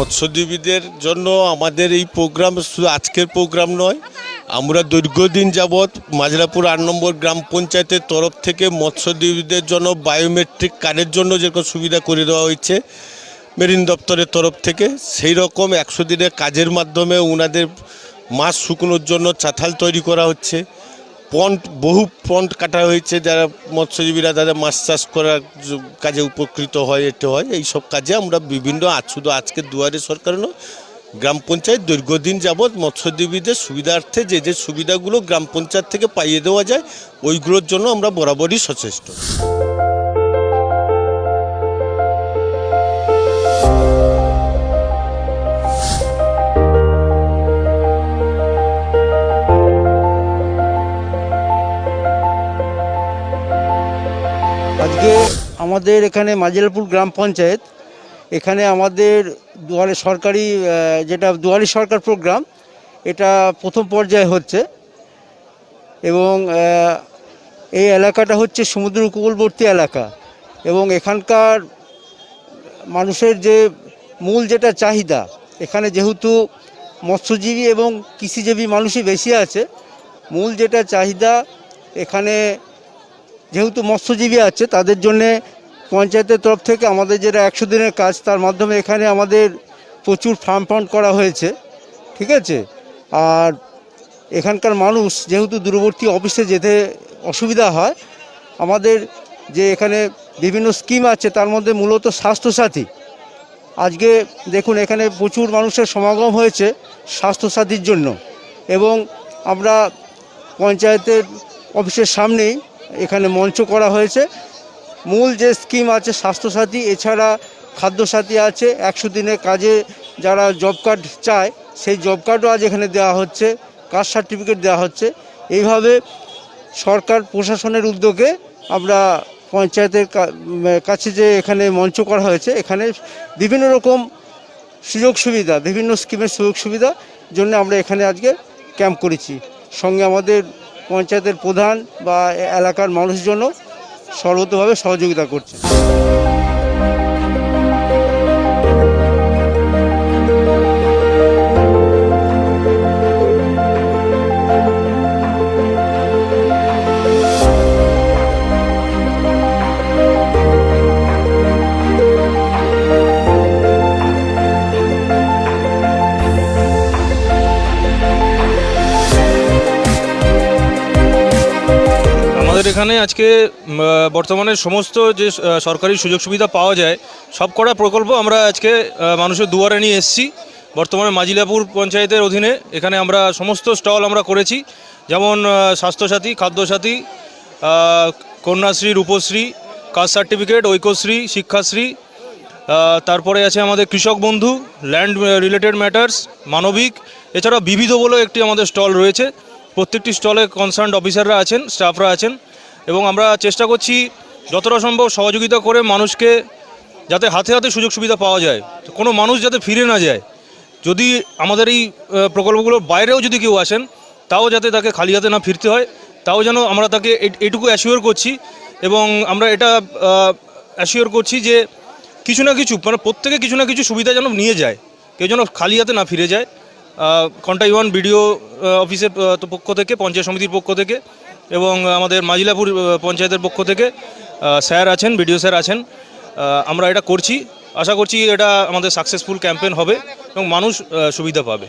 মৎস্যজীবীদের জন্য আমাদের এই প্রোগ্রাম শুধু আজকের প্রোগ্রাম নয়, আমরা দীর্ঘদিন যাবৎ মাজরাপুর ৮ নম্বর গ্রাম পঞ্চায়েতের তরফ থেকে মৎস্যজীবীদের জন্য বায়োমেট্রিক কার্ডের জন্য যেরকম সুবিধা করে দেওয়া হয়েছে মেরিন দপ্তরের তরফ থেকে, সেই রকম ১০০ দিনের কাজের মাধ্যমে ওনাদের মাছ শুকনোর জন্য চাতাল তৈরি করা হচ্ছে। পন্ড, বহু পন্ড কাটা হয়েছে, যারা মৎস্যজীবীরা তাদের মাছ চাষ করার কাজে উপকৃত হয়, এতে হয়। এইসব কাজে আমরা বিভিন্ন শুধু আজকে দুয়ারে সরকার নয়, গ্রাম পঞ্চায়েত দীর্ঘদিন যাবৎ মৎস্যজীবীদের সুবিধার্থে যে যে সুবিধাগুলো গ্রাম পঞ্চায়েত থেকে পাইয়ে দেওয়া যায় ওইগুলোর জন্য আমরা বরাবরই সচেষ্ট। আজকে আমাদের এখানে মাজরাপুর গ্রাম পঞ্চায়েত, এখানে আমাদের দুয়ারে সরকারি যেটা দুয়ারি সরকার প্রোগ্রাম, এটা প্রথম পর্যায়ে হচ্ছে এবং এই এলাকাটা হচ্ছে সমুদ্র উপকূলবর্তী এলাকা এবং এখানকার মানুষের যে মূল যেটা চাহিদা, এখানে যেহেতু মৎস্যজীবী এবং কৃষিজীবী মানুষই বেশি আছে, মূল যেটা চাহিদা এখানে যেহেতু মৎস্যজীবী আছে তাদের জন্যে পঞ্চায়েতের তরফ থেকে আমাদের যেটা ১০০ দিনের কাজ, তার মাধ্যমে এখানে আমাদের প্রচুর ফার্ম ফান্ড করা হয়েছে, ঠিক আছে। আর এখানকার মানুষ যেহেতু দূরবর্তী অফিসে যেতে অসুবিধা হয়, আমাদের যে এখানে বিভিন্ন স্কিম আছে তার মধ্যে মূলত স্বাস্থ্যসাথী। আজকে দেখুন এখানে প্রচুর মানুষের সমাগম হয়েছে স্বাস্থ্যসাথীর জন্য এবং আমরা পঞ্চায়েতের অফিসের সামনেই এখানে মঞ্চ করা হয়েছে। মূল যে স্কিম আছে স্বাস্থ্যসাথী, এছাড়া খাদ্যসাথী আছে, ১০০ দিনের কাজে যারা জব কার্ড চায় সেই জব কার্ডও আজ এখানে দেওয়া হচ্ছে, কাস্ট সার্টিফিকেট দেওয়া হচ্ছে। এইভাবে সরকার প্রশাসনের উদ্যোগে আমরা পঞ্চায়েতের কাছে যে এখানে মঞ্চ করা হয়েছে, এখানে বিভিন্ন রকম সুযোগ সুবিধা, বিভিন্ন স্কিমের সুযোগ সুবিধা জন্য আমরা এখানে আজকে ক্যাম্প করেছি। সঙ্গে আমাদের পঞ্চায়েতের প্রধান বা এলাকার মানুষজনও সর্বতভাবে সহযোগিতা করছে। এখানে আজকে বর্তমানে সমস্ত যে সরকারি সুযোগ সুবিধা পাওয়া যায় সব কটা প্রকল্প আমরা আজকে মানুষের দুয়ারে নিয়ে এসেছি। বর্তমানে মাজরাপুর পঞ্চায়েতের অধীনে এখানে আমরা সমস্ত স্টল আমরা করেছি, যেমন স্বাস্থ্যসাথী, খাদ্যসাথী, কন্যাশ্রী, রূপশ্রী, কাস্ট সার্টিফিকেট, ঐক্যশ্রী, শিক্ষাশ্রী, তারপরে আছে আমাদের কৃষক বন্ধু, ল্যান্ড রিলেটেড ম্যাটার্স, মানবিক, এছাড়া বিবিধ বলে একটি আমাদের স্টল রয়েছে। প্রত্যেকটি স্টলে কনসার্ন অফিসাররা আছেন, স্টাফরা আছেন এবং আমরা চেষ্টা করছি যতটা সম্ভব সহযোগিতা করে মানুষকে যাতে হাতে হাতে সুযোগ সুবিধা পাওয়া যায়, কোনো মানুষ যাতে ফিরে না যায়। যদি আমাদের এই প্রকল্পগুলোর বাইরেও যদি কেউ আসেন তাও যাতে তাকে খালি হাতে না ফিরতে হয়, তাও যেন আমরা তাকে এইটুকু অ্যাসিওর করছি এবং আমরা এটা অ্যাসিওর করছি যে কিছু না কিছু মানে প্রত্যেকে কিছু না কিছু সুবিধা যেন নিয়ে যায়, কেউ যেন খালি হাতে না ফিরে যায়। কন্টাইওয়ান বিডিও অফিসের পক্ষ থেকে, পঞ্চায়েত সমিতির পক্ষ থেকে এবং আমাদের মাজরাপুর পঞ্চায়েতের পক্ষ থেকে স্যার আছেন, বিডিও স্যার আছেন, আমরা এটা করছি। আশা করছি এটা আমাদের সাকসেসফুল ক্যাম্পেইন হবে এবং মানুষ সুবিধা পাবে।